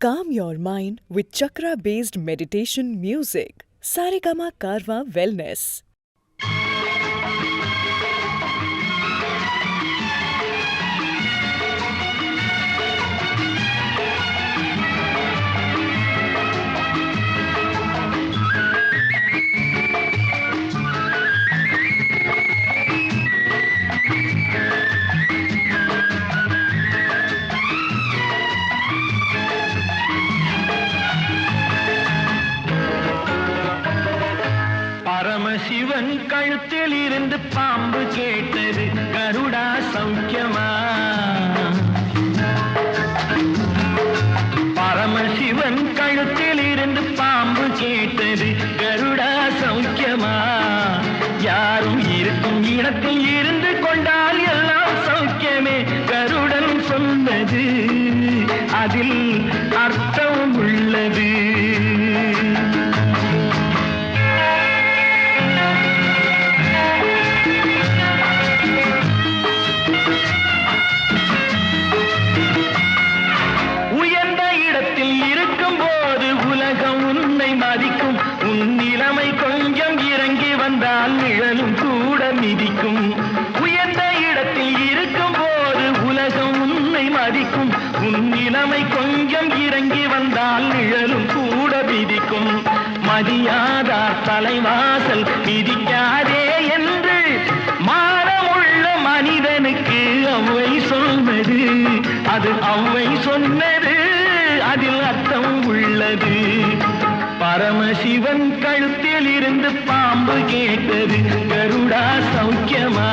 Calm your mind with chakra-based meditation music. Saregama Karwa Wellness. Paramasivan கழுத்தில் இருந்து பாம்பு கேட்டது, கருடா சௌக்கியமா? பரமசிவன் கழுத்தில் இருந்து பாம்பு கேட்டது, கருடா சௌக்கியமா? யாரும் இருக்கும் இடத்தில் இருந்து கொண்டால் எல்லாம் சௌக்கியமே, கருடன் சொன்னது அதில் அர்த்தம் உள்ளது. உன் நிலைமை கொஞ்சம் இறங்கி வந்தால் நிழலும் கூட மிதிக்கும். உயர்ந்த இடத்தில் இருக்கும் போது உலகம் உன்னை மதிக்கும். உன் நிலைமை கொஞ்சம் இறங்கி வந்தால் நிழலும் கூட மிதிக்கும். மதியாதார் தலைவாசல் மிதிக்காதே என்று மானமுள்ள மனிதனுக்கு அவ்வை சொன்னது, அது அவ்வை சொன்னது, அதில் அர்த்தம் உள்ளது. பரமசிவன் கழுத்தில் இருந்து பாம்பு கேட்டது, கருடா சௌக்கியமா?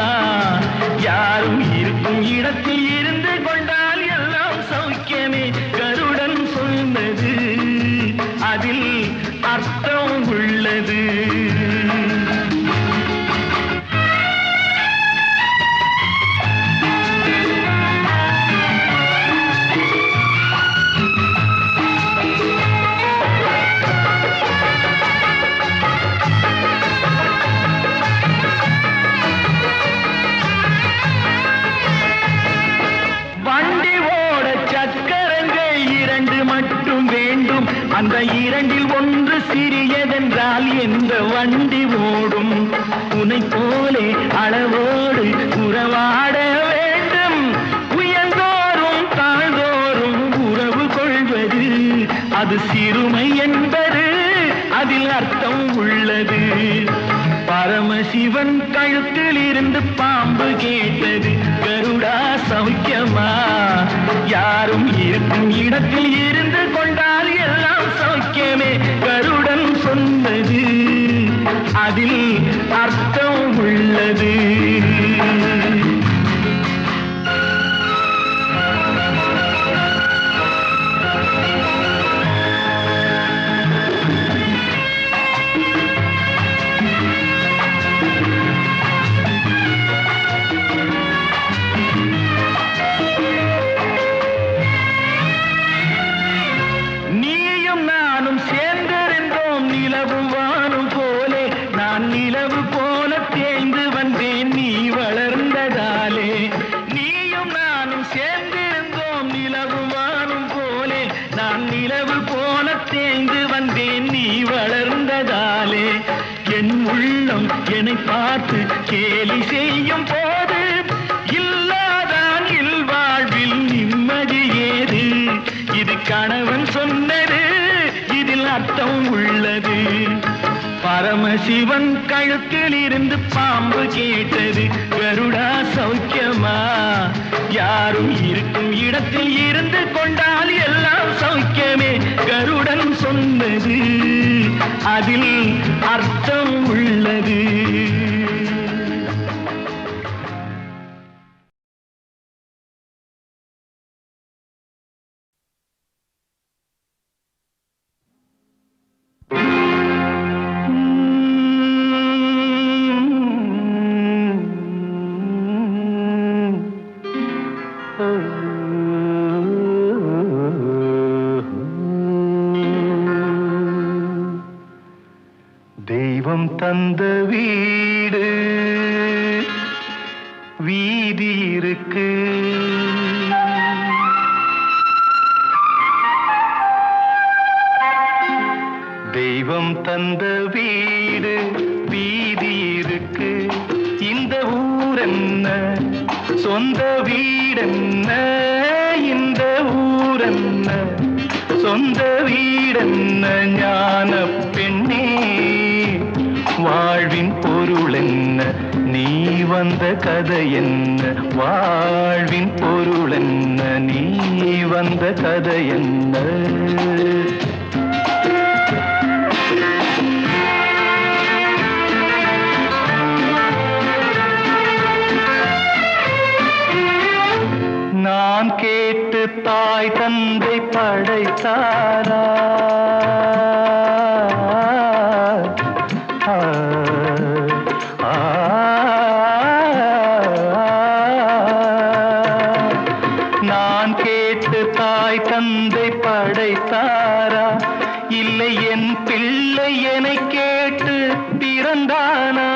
யாரும் இருக்கும் இடத்தில் இருந்து கொண்டால் எல்லாம் சௌக்கியமே, கருடன் சொன்னது அதில் அர்த்தம் உள்ளது. அந்த இரண்டில் ஒன்று சிறியதென்றால் எந்த வண்டி ஓடும்? உனை போலே அளவோடு உறவாட வேண்டும். உயர்ந்தோறும் தாழ்ந்தோறும் உறவு கொள்வது அது சிறுமை என்பது, அதில் அர்த்தம் உள்ளது. பரமசிவன் கழுத்தில் இருந்து பாம்பு கேட்டது, கருடா சௌக்கியமா? யாரும் இருக்கும் இடத்தில் இருந்து கொண்டால் எல்லாம் சௌக்கியமே, கருடன் சொன்னது அதில் அர்த்தம் உள்ளது. நிலவு போல தேய்ந்து வந்தேன் நீ வளர்ந்ததாலே. நீயும் நானும் சேர்ந்திருந்தோம் நிலவு வானும் போலே. நான் நிலவு போல தேய்ந்து வந்தேன் நீ வளர்ந்ததாலே. என் உள்ளம் என்னை பார்த்து கேலி செய்யும் போது இல்லாதான் இல்வாழ்வில் நிம்மதி ஏது? இது கணவன் சொன்னது, இதில் அர்த்தம் உள்ளது. பரமசிவன் கழுத்தில் இருந்து பாம்பு கேட்டது, கருடா சௌக்கியமா? யாரும் இருக்கும் இடத்தில் இருந்து கொண்டால் எல்லாம் சௌக்கியமே, கருடன் சொன்னது அதில் அர்த்தம் உள்ளது. தெய்வம் தந்த வீடு வீதி இருக்கு, தெய்வம் தந்த வீடு வீதி இருக்கு, இந்த ஊரென்ன சொந்த வீடென்ன, இந்த ஊரென்ன சொந்த வீடென்ன, ஞான பெண்ணே வாழ்வின் பொருள் என்ன, நீ வந்த கதை என்ன, வாழ்வின் பொருள் என்ன, நீ வந்த கதை என்ன. நான் கேட்டு தாய் தந்தை படைத்தாரா, நான் கேட்டு தாய் தந்தை படைத்தாரா, இல்லை என் பிள்ளை என்னை கேட்டு பிறந்தானா,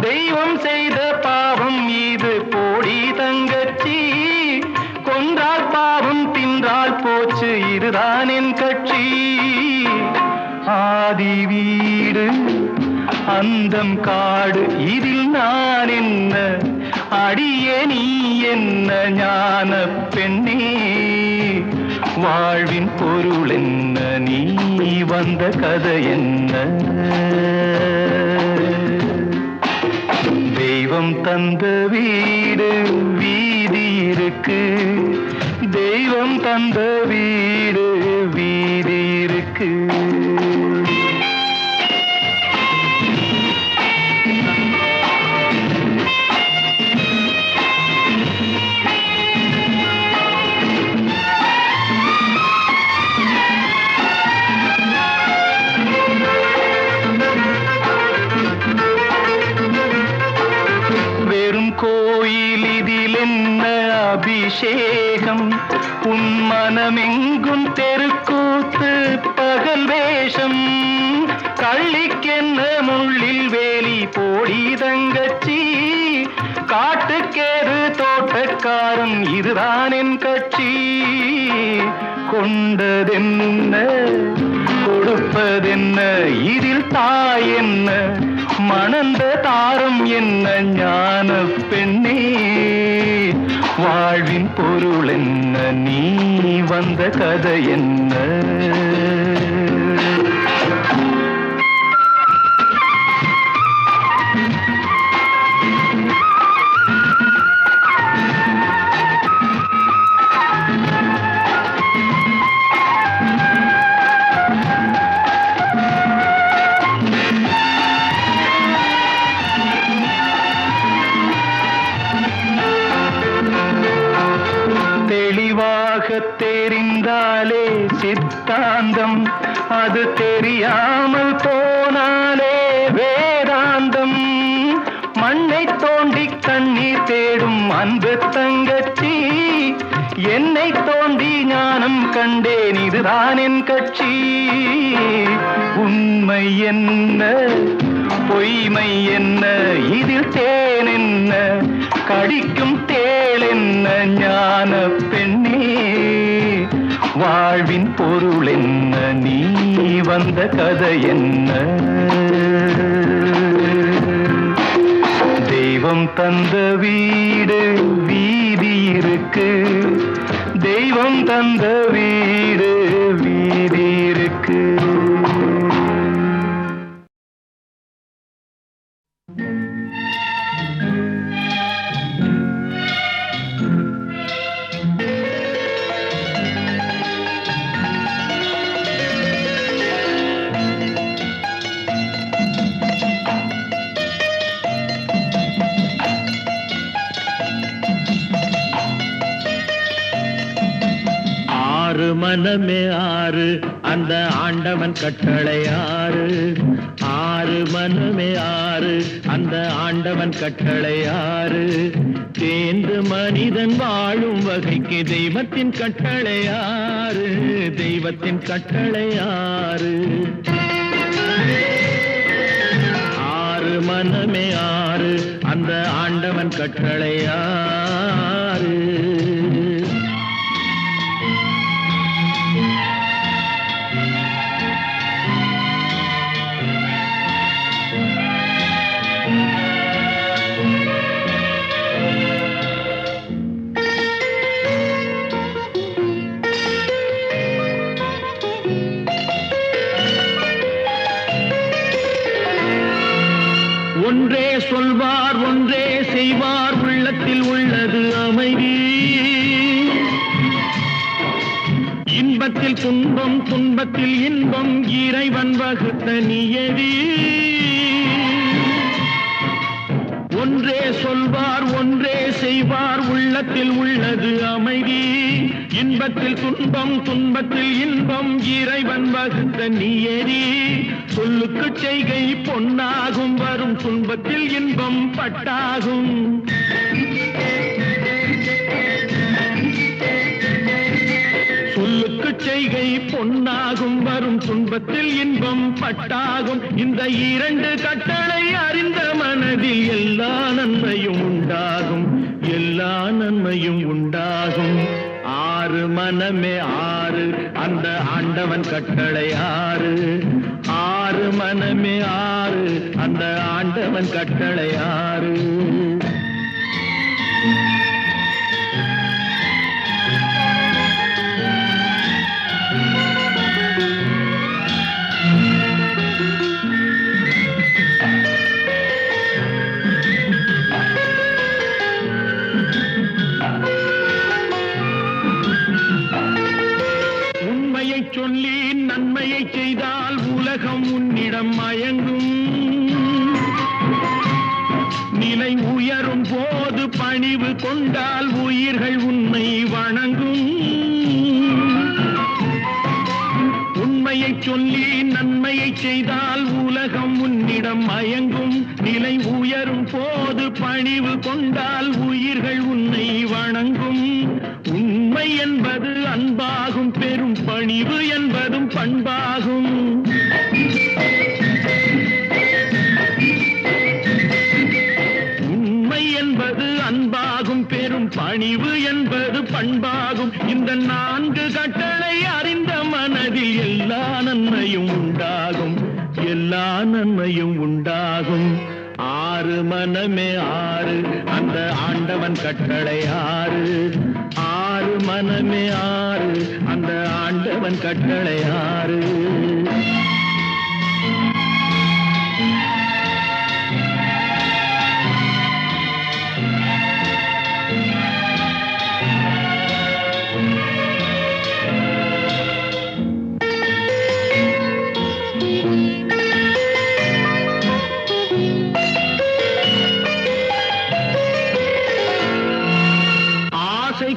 தெய்வம் செய்த பாவம் இது போடி தங்கச்சி, கொன்றால் பாவம் தின்றால் போச்சு இதுதான் என் கட்சி. ஆதி வீடு அந்தம் காடு இதில் நான் என்ன, அடியே நீ என்ன ஞான பெண்ணே, வாழ்வின் பொருள் என்ன, நீ வந்த கதை என்ன. தெய்வம் தந்த வீடு வீதி இருக்கு, தெய்வம் தந்த வீடு வீதி இருக்கு. கோயில் இதில் என்ன அபிஷேகம், உன் மனமெங்கும் தெருக்கூத்து பகல் வேஷம், கள்ளிக்கென்ன முள்ளில் வேலி போடி தங்கச்சி, காட்டுக்கேது தோட்டக்காரன் இதுதான் என் கட்சி. கொண்டதென்ன கொடுப்பதென்ன இதில் தாய் என்ன, மணந்த தாரம் என்ன ஞான பெண்ணே, வாழ்வின் பொருள் என்ன, நீ வந்த கதை என்ன. தெரிந்தாலே சித்தாந்தம், அது தெரியாமல் போனாலே வேதாந்தம், மண்ணை தோண்டி கண்ணீர் தேடும் அன்பு தங்கச்சி, என்னை தோண்டி ஞானம் கண்டேன் இதுதான் என் கட்சி. உண்மை என்ன பொய்மை என்ன இதில் தேன் என்ன, கடிக்கும் தேள் என்ன ஞான பெண்ணே, வாழ்வின் பொருள் என்ன, நீ வந்த கதை என்ன. தெய்வம் தந்த வீடு வீதி இருக்கு, தெய்வம் தந்த வீடு வீதி இருக்கு. மனமே ஆறு அந்த ஆண்டவன் கட்டளை ஆறு, ஆறு மனமே ஆறு அந்த ஆண்டவன் கட்டளை ஆறு, தேர்ந்து மனிதன் வாழும் வகைக்கு தெய்வத்தின் கட்டளை ஆறு, தெய்வத்தின் கட்டளை ஆறு. ஆறு மனமே ஆறு அந்த ஆண்டவன் கட்டளை ஆறு. ஒன்றே சொல்வார் ஒன்றே செய்வார் உள்ளத்தில் உள்ளது அமைதி இன்பத்தில் துன்பம் துன்பத்தில் இன்பம் இறைவன் வகுத்த நியதி ஒன்றே சொல்வார் ஒன்றே செய்வார் உள்ளத்தில் உள்ளது அமைதி இன்பத்தில் துன்பம் துன்பத்தில் இன்பம் இறைவன் வகுத்த நியதி சொல்லுக்கு செய்கை பொன்னாகும் வரும் துன்பத்தில் இன்பம் பட்டாகும் சொல்லுக்கு செய்கை பொன்னாகும் வரும் துன்பத்தில் இன்பம் பட்டாகும் இந்த இரண்டு கட்டளை அறிந்த மனதில் எல்லா நன்மையும் உண்டாகும் எல்லா நன்மையும் உண்டாகும் ஆறு மனமே ஆறு அந்த ஆண்டவன் கட்டளை ஆறு ஆறு மனமே ஆறு அந்த ஆண்டவன் கட்டளை ஆறு சொல்லி நன்மையை செய்தால் உலகம் உன்னிடம் மயங்கும் நிலை உயரும் போது பணிவு கொண்டால் உயிர்கள் உன்னை வணங்கும் உண்மையை சொல்லி நன்மையை செய்தால் உலகம் உன்னிடம் மயங்கும் நிலை உயரும் போது பணிவு கொண்டால் உயிர்கள் உன்னை வணங்கும் உண்மை என்பது அன்பாகும் பெரும் பணிவு என்பதும் பண்பாகும் உண்மை என்பது அன்பாகும் பெரும் பணிவு என்பது பண்பாகும் இந்த நான்கு கட்டளை அறிந்த மனதில் எல்லா நன்மையும் உண்டாகும் எல்லா நன்மையும் உண்டாகும் ஆறு மனமே ஆறு அந்த ஆண்டவன் கட்டளை ஆறு ஆறு மனமே ஆறு அந்த ஆண்டவன் கட்டளை ஆறு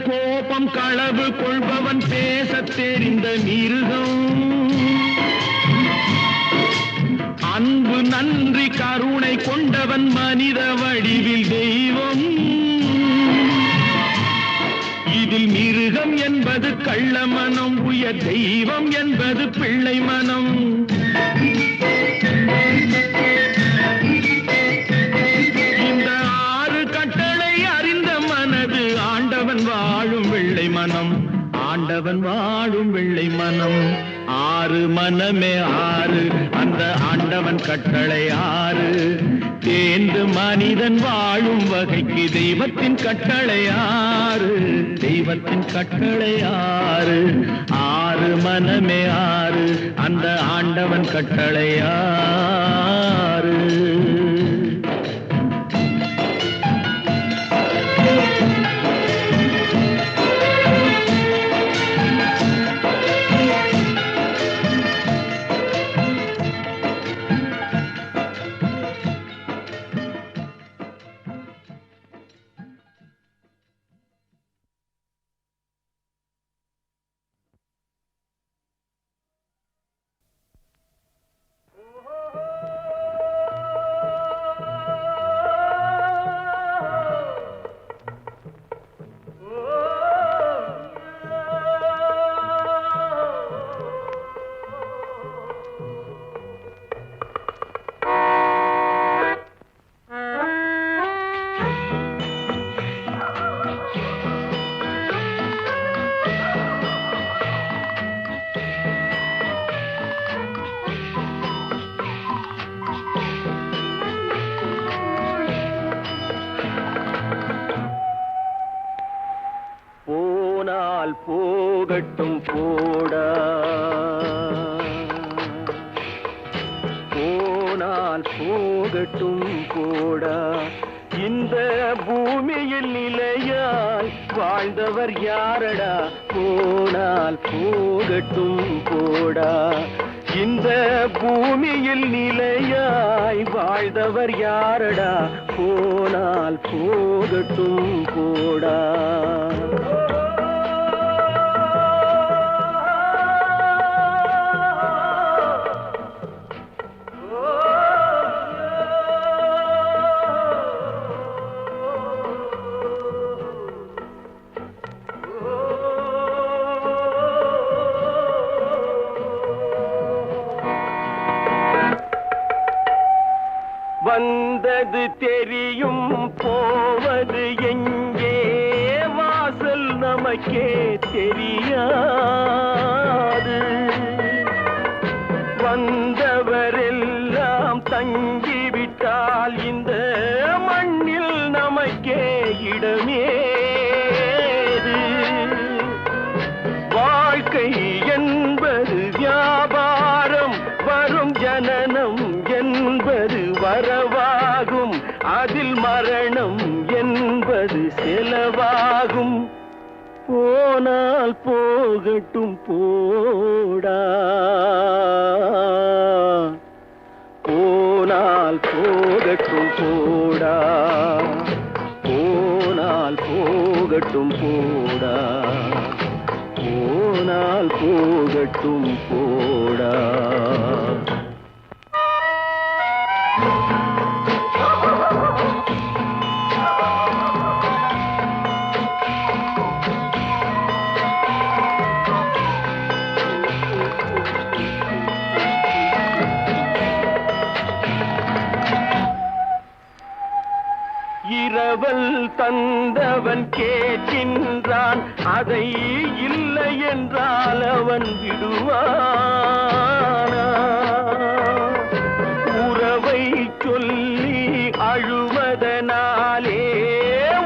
கோபம் களவு கொள்பவன் பேசத் தெரிந்த மிருகம் அன்பு நன்றி கருணை கொண்டவன் மனித வடிவில் தெய்வம் இதில் மிருகம் என்பது கள்ள மனம் உயர் தெய்வம் என்பது பிள்ளை மனம் இந்த ஆறு கட்டளை அறிந்த மனது ஆண்டவன் வாழும் வெள்ளை மனம் ஆண்டவன் வாழும் வெள்ளை மனம் ஆறு மனமே ஆறு அந்த ஆண்டவன் கட்டளை ஆறு தேர்ந்து மனிதன் வாழும் வகைக்கு தெய்வத்தின் கட்டளை ஆறு தெய்வத்தின் கட்டளை ஆறு ஆறு மனமே ஆறு அந்த ஆண்டவன் கட்டளை ஆறு போகட்டும் போடா போனால் போகட்டும் போகட்டும் போடா. இந்த பூமியில் நிலையாய் வாழ்ந்தவர் யாரடா, போனால் போகட்டும் போடா. இந்த பூமியில் நிலையாய் வாழ்ந்தவர் யாரடா, போனால் போகட்டும் போடா. வந்தது தெரியும் போவது எங்கே, வாசல் நமக்கே தெரியாது. வந்தவரெல்லாம் தங்கிவிட்டால் இந்த மண்ணில் நமக்கே இடமேது. வாழ்க்கை என்பது வியாபாரம், வரும் ஜனனம் என்பது வரவாகும், அதில் மரணம் என்பது செலவாகும். போனால் போகட்டும் போடா, போனால் போகட்டும் போடா, போனால் போகட்டும் போடா, போனால் போகட்டும் போடா. இரவல் தந்தவன் கேட்கின்றான், அதை இல்லை என்றால் அவன் விடுவானா? உறவை சொல்லி அழுவதனாலே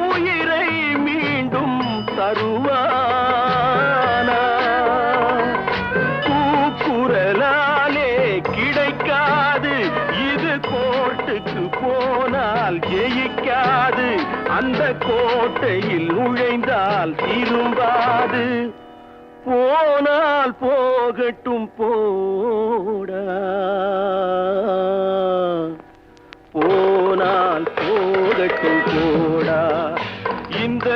உயிரை மீண்டும் தருவானா? கூக்குரலாலே கிடைக்காது, இது கோர்ட்டுக்கு போனால் ஜெயிக்காது, அந்த கோட்டையில் நுழைந்தால் திரும்பாது. போனால் போகட்டும் போடா, போனால் போகட்டும் போடா. இந்த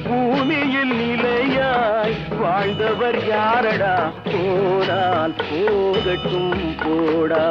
பூமியில் நிலையாய் வாழ்ந்தவர் யாரடா, போனால் போகட்டும் போடா.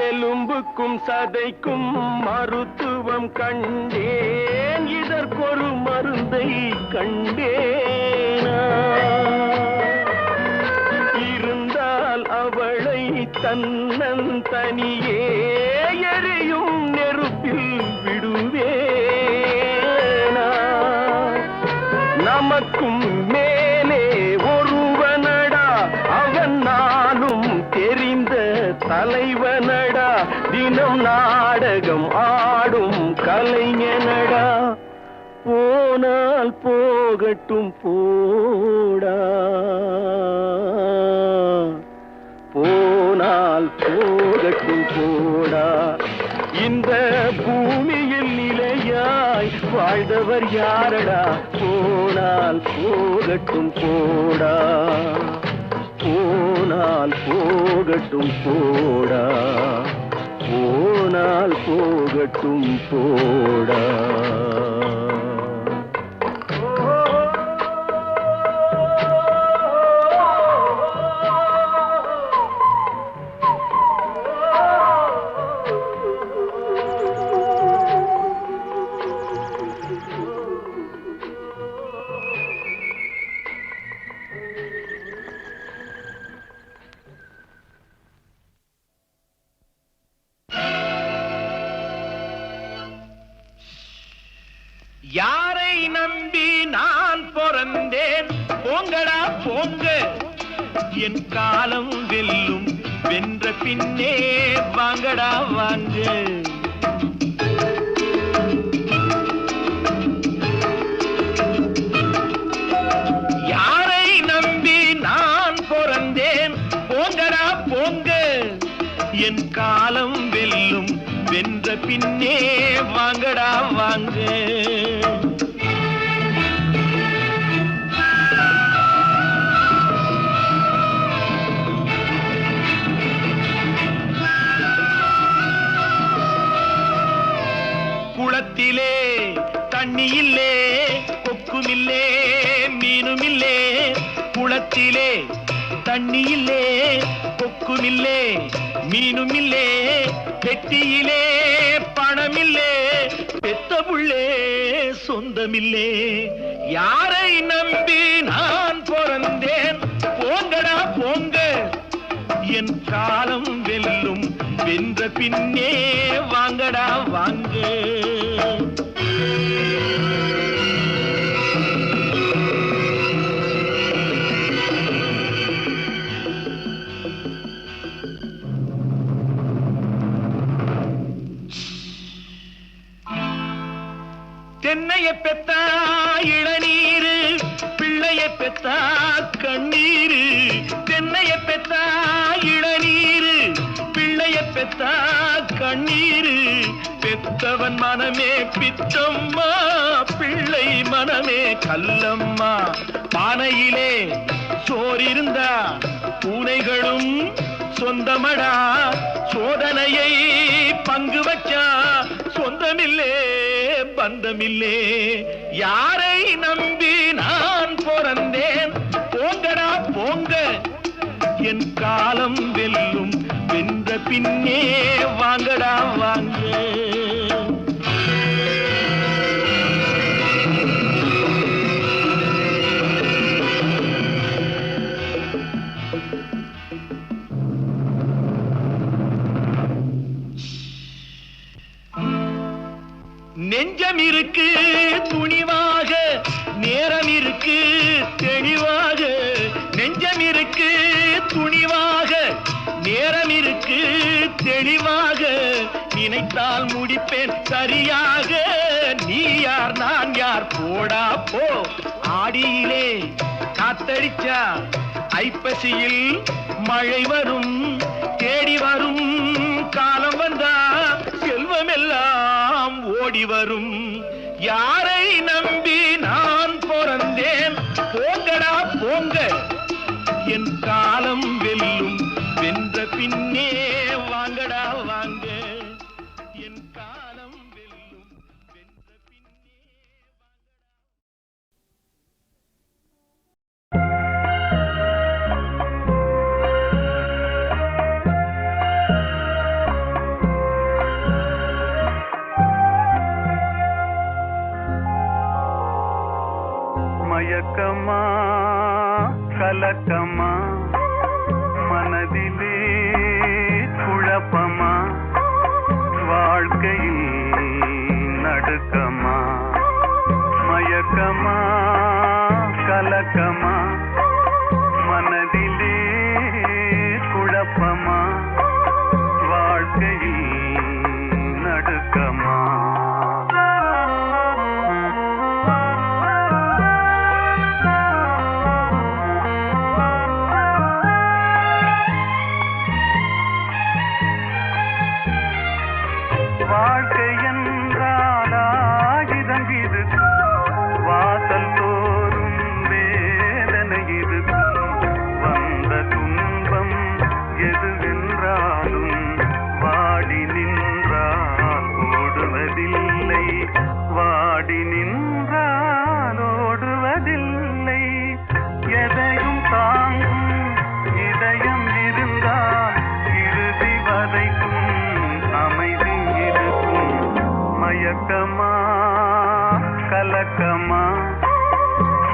எலும்புக்கும் சதைக்கும் மருத்துவம் கண்டேன், இதற்கொரு மருந்தை கண்டேனா? இருந்தால் அவளை தன்னந்தனியே எரியும் நெருப்பில் விடுவேனா? நமக்கும் மேலே ஒருவனடா, அவன் நானும் தெரிந்த தலைவனடா, தினம் நாடகம் ஆடும் கலைஞனடா. போனால் போகட்டும் போடா, போனால் போகட்டும் போடா. இந்த பூமியில் நிலையாய் வாழ்ந்தவர் யாரடா, போனால் போகட்டும் போடா, போனால் போகட்டும் போடா, போனால் போகட்டும் போடா. நம்பி நான் பிறந்தேன் போங்கடா போங்க என் காலம் வெல்லும் வென்ற பின்னே வாங்கடா வாங்க யாரை நம்பி நான் பிறந்தேன் போங்கடா போங்க என் காலம் வெல்லும் வென்ற பின்னே வாங்கடா வாங்க குளத்திலே தண்ணி இல்லே கொக்குமில்லே மீனுமில்லே குளத்திலே தண்ணி இல்லே கொக்குமில்லே மீனுமில்லே பெட்டியிலே பணமில்லே பெத்த புள்ளே சொந்தமில்லே யாரை நம்பி நான் பிறந்தேன் போங்கடா போங்க என் காலம் வெல்லும் வென்ற பின்னே வாங்கடா வாங்க தென்னைய பெத்தா இளநீரு பிள்ளைய பெத்தா கண்ணீரு தென்னைய பெத்தா இளநீரு பிள்ளைய பெத்தா கண்ணீரு பெத்தவன் மனமே பித்தம்மா பிள்ளை மனமே கல்லம்மா பானையிலே சோறிருந்தா பூனைகளும் சொந்தமடா சோதனையை பங்கு வச்சா சொந்தமில்லே பந்தமில்லே யாரை நம்பி நான் பிறந்தேன் போங்கடா போங்க என் காலம் வெல்லும் வென்ற பின்னே வாங்கடா வாங்க நெஞ்சம் இருக்கு துணிவாக நேரம் இருக்கு தெளிவாக நெஞ்சம் இருக்கு துணிவாக நேரம் இருக்கு தெளிவாக நினைத்தால் முடிப்பேன் சரியாக நீ யார் நான் யார் போடா போ ஆடியிலே காத்தடிச்சா ஐப்பசியில் மழை வரும் தேடி வரும் காலம் வந்தா செல்வமெல்லாம் ஓடி வரும் யாரை நம்பி நான் பிறந்தேன் போங்கடா போங்க என் காலம் வெல்லும் வென்ற பின்னே வாங்கடா வாங்க என் காலம் வெல்லும் வென்ற பின்னே மயக்கமா கலக்கமா மனதிலே குழப்பமா வாழ்க்கையில் நடுக்கமா மயக்கமா கலக்கமா மனதிலே குழப்பமா வாழ்க்கையில் நடுக்கமா வாழ்க்கை என்றால் ஆயுதம் இது வாசல் தோறும் வேதனை இது வந்த துன்பம் எதுவென்றாலும் வாடி நின்றால் ஓடுவதில்லை வாடி நின்றால் ஓடுவதில்லை எதையும் தாங்கும் இதயம் இருந்தால் இறுதி வரைக்கும் அமைதி இருக்கும் மயக்கமா கலக்கமா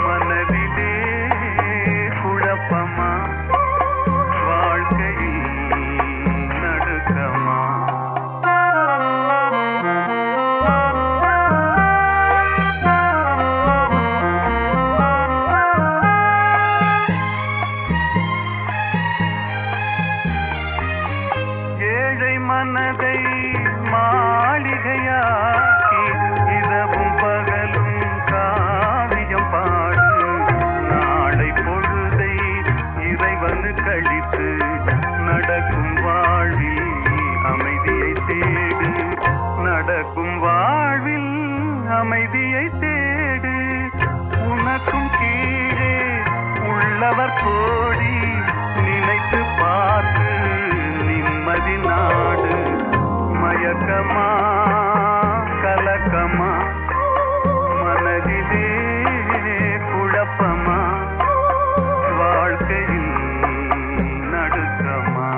மனதிலே குழப்பமா வாழ்க்கையில் நடுக்கமா மனதை மாளிகையாக்கி இரவும் பகலும் காவியம் பாடு நாளை பொழுதை இறைவனு கழித்து நடக்கும் வாழ்வில் அமைதியை தேடு நடக்கும் வாழ்வில் அமைதியை தேடு உனக்கும் கீழே உள்ளவர் கோடி நினைத்து பார்த்து நிம்மதி நாடு மயக்கமா கலக்கமா மனதிலே குழப்பமா வாழ்க்கையில் நடுக்கமா.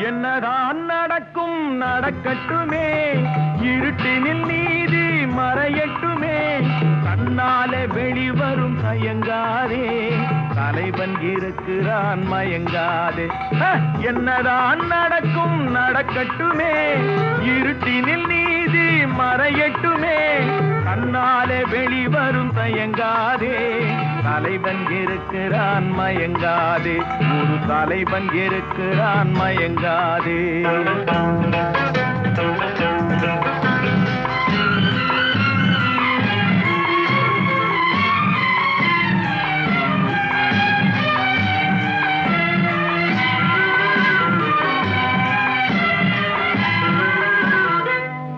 என்னதான் நடக்கும் நடக்கட்டுமே, இருட்டினில் நீதி மறையட்டுமே, கண்ணாலே வெளிவரும் தயங்காதே, தலைவன் இருக்கிறான் மயங்காதே. என்னதான் நடக்கும் நடக்கட்டுமே, இருட்டினில் நீதி மறையட்டுமே, கண்ணாலே வெளிவரும் தயங்காதே, தலைவன் இருக்கிறான் மயங்காதே, ஒரு தலைவன் இருக்கிறான் மயங்காதே.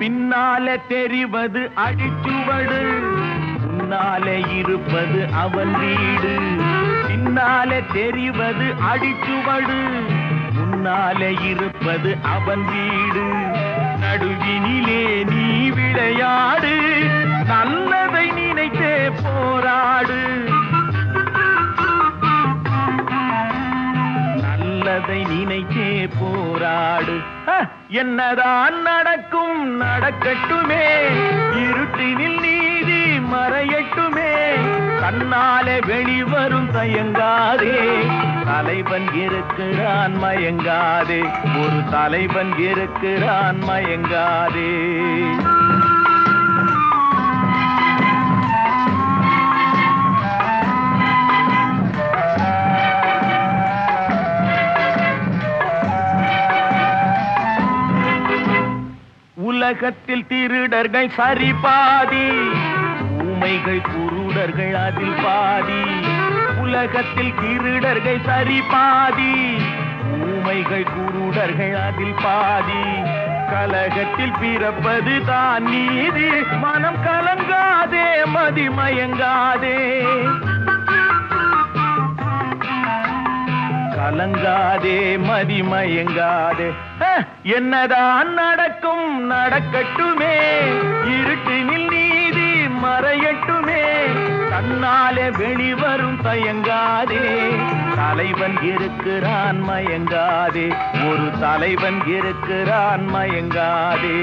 பின்னாலே தெரிவது அடிச்சுவடு, முன்னாலே இருப்பது அவன் வீடு. பின்னாலே தெரிவது அடிச்சுவடு, முன்னாலே இருப்பது அவன் வீடு. நடுவினிலே நீ விளையாடு, நல்லதை நினைத்தே போராடு, நல்லதை நினைத்தே போராடு. என்னதான் நடக்கும் நடக்கட்டுமே, இருட்டினில் நீதி மறையட்டுமே, கண்ணாலே வெளிவரும் தயங்காதே, தலைவன் இருக்கிறான் மயங்காதே, ஒரு தலைவன் இருக்கிறான் மயங்காதே. உலகத்தில் திருடர்கள் சரி பாதி, ஊமைகள் குருடர்கள் அதில் பாதி. உலகத்தில் திருடர்கள் சரி பாதி, ஊமைகள் குருடர்கள் அதில் பாதி. கலகத்தில் பிறப்பது தான் நீதி, மனம் கலங்காதே மதிமயங்காதே, கலங்காதே மதிமயங்காதே. என்னதான் நடக்கும் நடக்கட்டுமே, இருட்டினில் நீதி மறையட்டுமே, கண்ணாலே வெளிவரும் தயங்காதே, தலைவன் இருக்கிறான் மயங்காதே, ஒரு தலைவன் இருக்கிறான் மயங்காதே.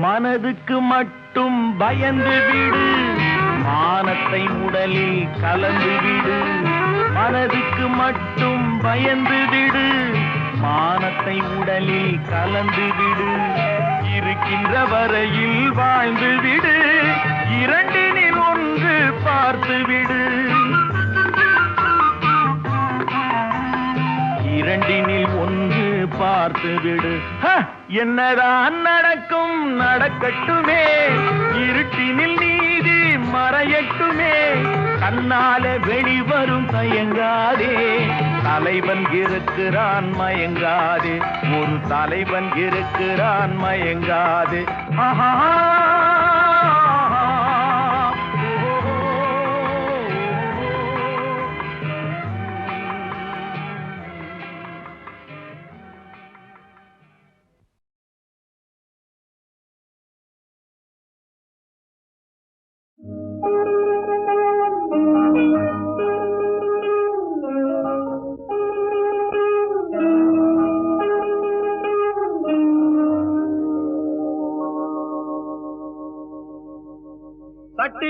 மனதுக்கு மட்டும் பயந்து விடு, மானத்தை உடலில் கலந்து விடு. மனதுக்கு மட்டும் பயந்து விடு, மானத்தை உடலில் கலந்து விடு. இருக்கின்ற வரையில் வாழ்ந்து விடு, இரண்டினில் ஒன்று பார்த்து விடு, இரண்டினில் ஒன்று பார்த்து விடு. என்னதான் நடக்கும் நடக்கட்டுமே, இருட்டினில் நீதி மறையட்டுமே, கண்ணாலே வெளிவரும் தயங்காதே, தலைவன் இருக்கிறான் மயங்காதே, ஒரு தலைவன் இருக்கிறான் மயங்காதே. ஆஹா. தட்டி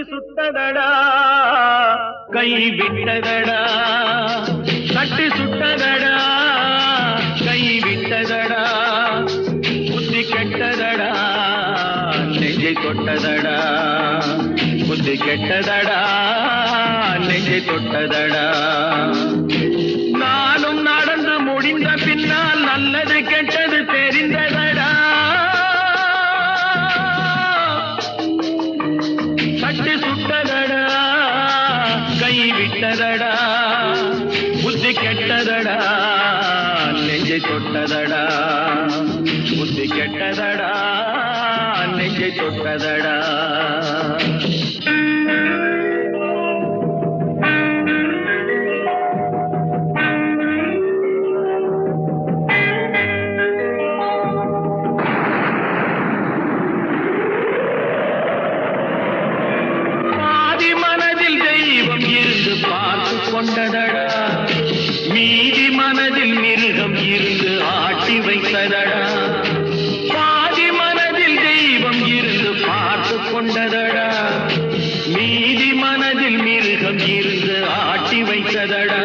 சுட்டதடா கை விட்டதடா, தட்டி சுட்டதடா கை விட்டதடா, புத்தி கெட்டதடா நெஞ்சை தொட்டதடா, புத்தி கெட்டதடா நெஞ்சை தொட்டதடா. நானும் நடந்து முடிந்த பின்னால் நல்லது கெட்டது தெரிந்ததடா. தட்டி சுட்டதடா கை விட்டதடா, புத்தி கெட்டதடா நெஞ்சை தொட்டதடா, புத்தி கெட்டதடா நெஞ்சை தொட்டதடா. கொண்டதடா மீதி மனதில் மிருகம் இருந்து ஆட்டி வைத்ததடா, பாதி மனதில் தெய்வம் இருந்து பார்த்து கொண்டதடா, மீதி மனதில் மிருகம் இருந்து ஆட்டி வைத்ததடா,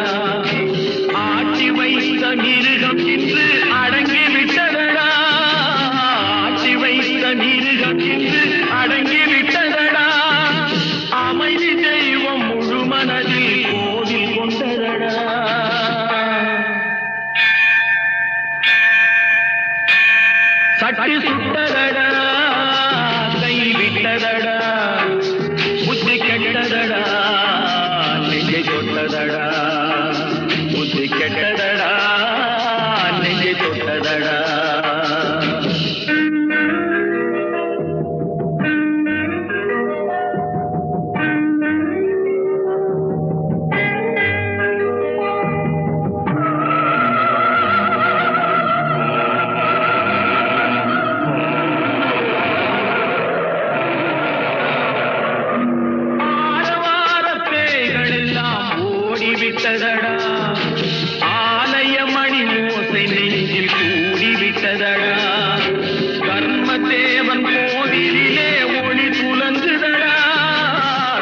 ஆட்டி வைத்த மிருகம் இன்று அடங்கி விட்டதடா, ஆட்டி வைத்த மிருகம் இன்று அடங்கி விட்டதடா, அமைதி தெய்வம் முழு மனதில் கோவில் கொண்டதடா. சட்டி சுட்டதடா கை விட்டதடா, புத்தி கெட்டதடா நெஞ்சை தொட்டதடா, புத்தி கெட்டதடா நெஞ்சை தொட்டதடா. விட்டதடா ஆலய மணி ஓசை நெஞ்சில் கூடிவிட்டதடா, கர்மதேவன் கோவிலிலே ஒளி துலங்குதடா,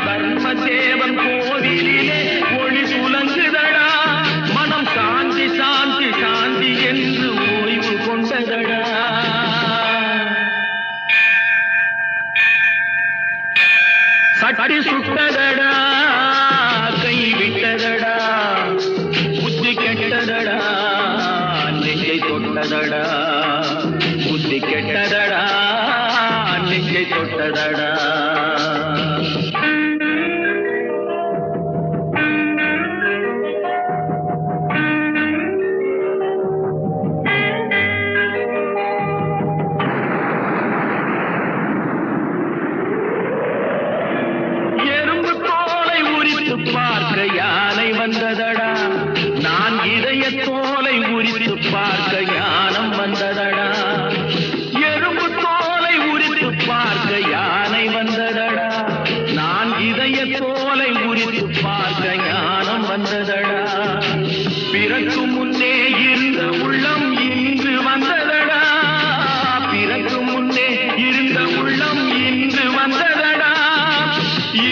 கர்மதேவன் கோவிலிலே ஒளி துலங்குதடா, மனம் சாந்தி சாந்தி சாந்தி என்று ஓய்வு கொண்டதடா. சட்டி சுட்டதடா கை விட்டதடா, புத்தி கெட்டதடா நெஞ்சை தொட்டதடா, புத்தி கெட்டதடா நெஞ்சை தொட்டதடா. பார்க்க யானை வந்ததடா, நான் இதய தோலை உரித்து பார்க்க ஞானம் வந்ததடா, எறும்பு தோலை உரித்து பார்க்க யானை வந்ததடா, நான் இதய தோலை உரித்து பார்க்க ஞானம் வந்ததடா, பிறக்கு முன்னே இருந்த உள்ளம் இன்று வந்ததடா, பிறக்கு முன்னே இருந்த உள்ளம் இன்று வந்ததடா,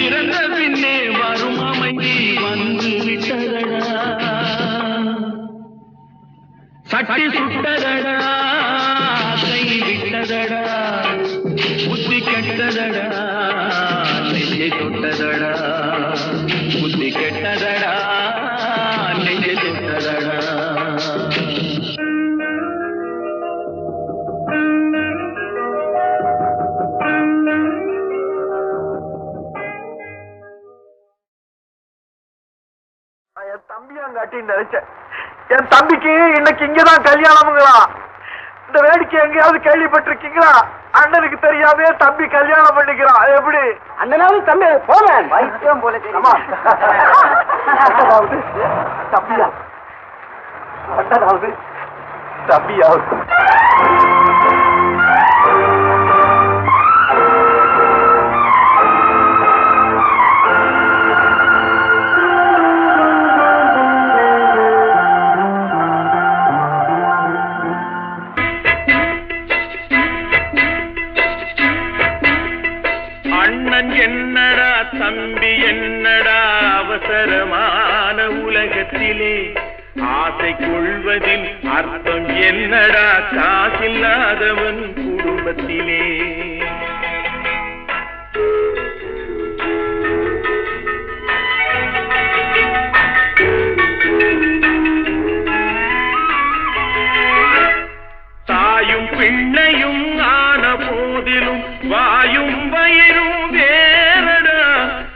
இறந்த பின்னே வரும் அமைதி வந்து விட்டதடா. சட்டி சுட்டதடா கை விட்டதடா, புத்தி கெட்டதடா நெஞ்சை தொட்டதடா, புத்தி கெட்டதடா நெஞ்சை தொட்டதடா. என் தம்பியாங்காட்டி நினைச்சேன், என் தம்பிக்கு இன்னைக்கு இங்கதான் கல்யாணம்ங்களா. இந்த வேடிக்கை எங்கேயாவது கேள்விப்பட்டிருக்கீங்களா? அண்ணனுக்கு தெரியாம தம்பி கல்யாணம் பண்ணிக்கிறான். எப்படி அண்ணனாவது தம்பி போவேன் வைத்தியம் போல அண்ணனாவது தம்பியா, அண்ணனாவது தம்பியாவது. என்னடா தம்பி என்னடா அவசரமான உலகத்திலே ஆசை கொள்வதில் அர்த்தம் என்னடா காசில்லாதவன் குடும்பத்திலே தாயும் பிள்ளையும் ஆன போதிலும் வாயும் வயிறும் வேறடா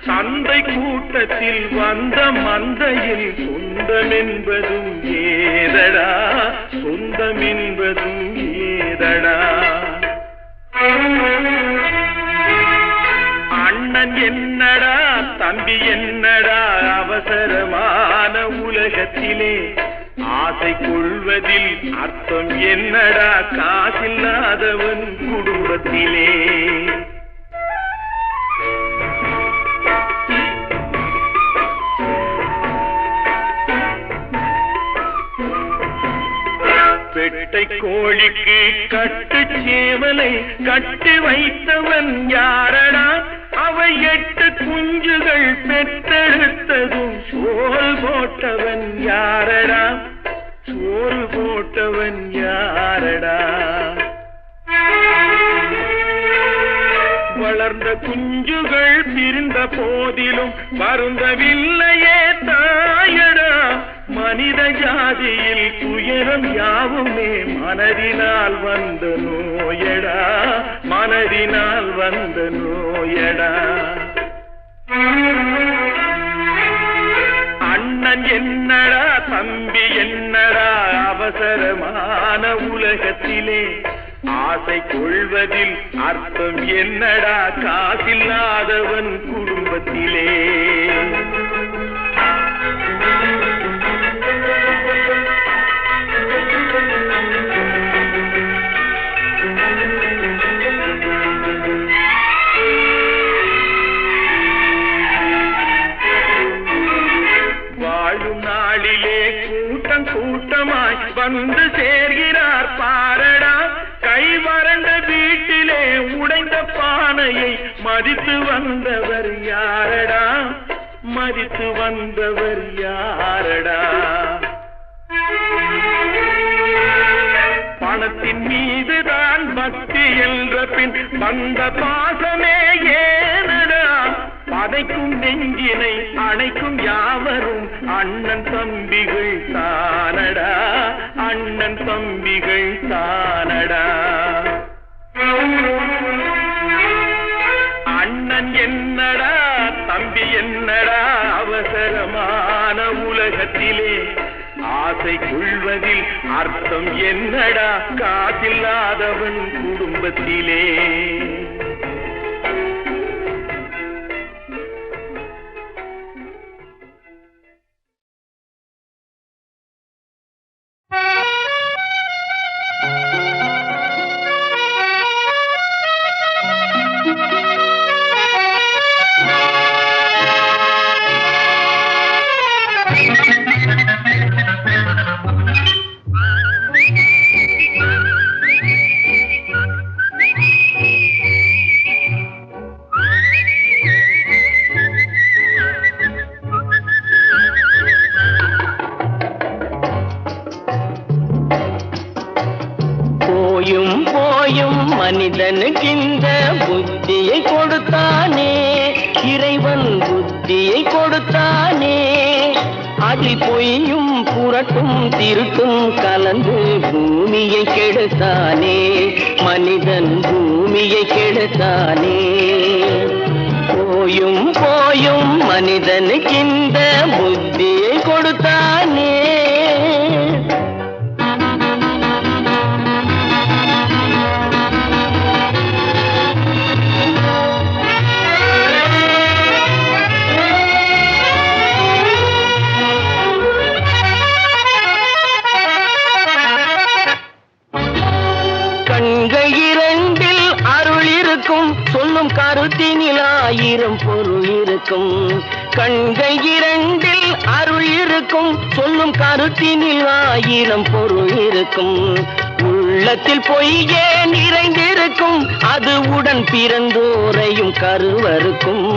சந்தை கூட்டத்தில் வந்த மந்தையில் சொந்தம் என்பதும் ஏதடா சொந்தம் என்பதும் ஏதடா அண்ணன் என்னடா தம்பி என்னடா அவசரமான உலகத்திலே ஆசை கொள்வதில் அர்த்தம் என்னடா காசில்லாதவன் குடும்பத்திலே பெட்டை கோழிக்கு கட்டு சேவலை கட்டி வைத்தவன் யாரடா அவை 8 குஞ்சுகள் பெற்றெடுத்ததும் சோல் போட்டவன் யாரடா சோறு போட்டவன் யாரடா வளர்ந்த குஞ்சுகள் பிரிந்த போதிலும் வருந்தவில்லையே தாயடா மனித ஜாதியில் துயரம் யாவுமே மனதினால் வந்த நோயடா மனதினால் வந்த நோயடா அண்ணன் என்னடா தம்பி என்னடா அவசரமான உலகத்திலே ஆசை கொள்வதில் அர்த்தம் என்னடா காசில்லாதவன் குடும்பத்திலே வாழும் நாளிலே கூட்டம் கூட்டமாய் வந்து சேர்கிறார் பாரடா கை வறண்ட வீட்டிலே உடைந்த பானையை மதித்து வந்தவர் யாரடா மதித்து வந்தவர் யாரடா பணத்தின் மீதுதான் பக்தி என்ற பின் வந்த பாசமே ஏனடா பதைக்கும் நெஞ்சினை அணைக்கும் யாவரும் அண்ணன் தம்பிகள் தானடா அண்ணன் தம்பிகள் தானடா அண்ணன் என்னடா தம்பி என்னடா அவசரமான உலகத்திலே ஆசை கொள்வதில் அர்த்தம் என்னடா காசில்லாதவன் குடும்பத்திலே மனிதனுக்கிந்த புத்தியை கொடுத்தானே இறைவன் புத்தியை கொடுத்தானே அதில் பொய்யும் புரட்டும் திருட்டும் கலந்து பூமியை கெடுத்தானே மனிதன் பூமியை கெடுத்தானே போயும் போயும் மனிதனுக்கிந்த புத்தியை கொடுத்தானே சொல்லும் கருத்தினில் 1000 பொருள் இருக்கும் கண்கள் இரண்டில் அருள் இருக்கும் சொல்லும் கருத்தினில் 1000 பொருள் இருக்கும் உள்ள உள்ளத்தில் பொய்யே நிறைந்திருக்கும், அது உடன் பிறந்தோரையும் கருவருக்கும்.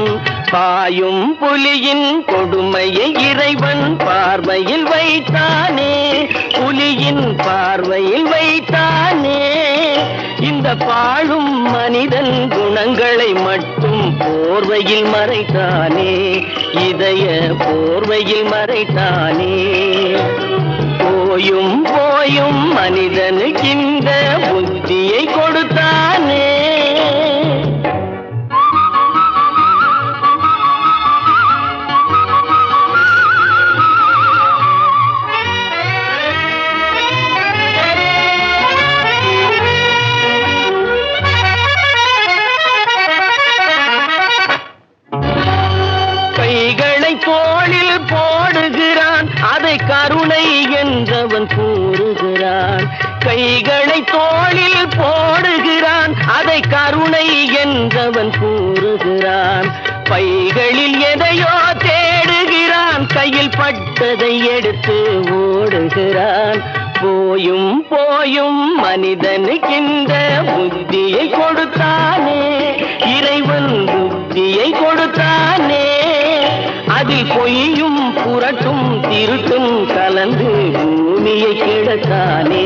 பாயும் புலியின் கொடுமையை இறைவன் பார்வையில் வைத்தானே, புலியின் பார்வையில் வைத்தானே. இந்த பாழும் மனிதன் குணங்களை மட்டும் போர்வையில் மறைத்தானே, இதய போர்வையில் மறைத்தானே. போயும் போயும் மனிதனுக்கு இந்த புத்தியை கொடுத்தானே. கைகளை தோளில் போடுகிறான், அதை கருணை என்றவன் கூறுகிறான். கைகளை தோளில் போடுகிறான், அதை கருணை என்றவன் கூறுகிறான். பைகளில் எதையோ தேடுகிறான், கையில் பட்டதை எடுத்து ஓடுகிறான். போயும் போயும் மனிதனுக்கு இந்த புத்தியை கொடுத்தானே, இறைவன் புத்தியை கொடுத்தானே. அதில் பொய்யும் புரட்டும் திருட்டும் கலந்து பூமியை கெடுத்தானே,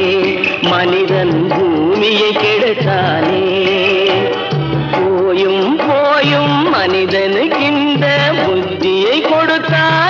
மனிதன் பூமியை கெடுத்தானே. போயும் போயும் மனிதனுக்கு இந்த புத்தியை கொடுத்தான்.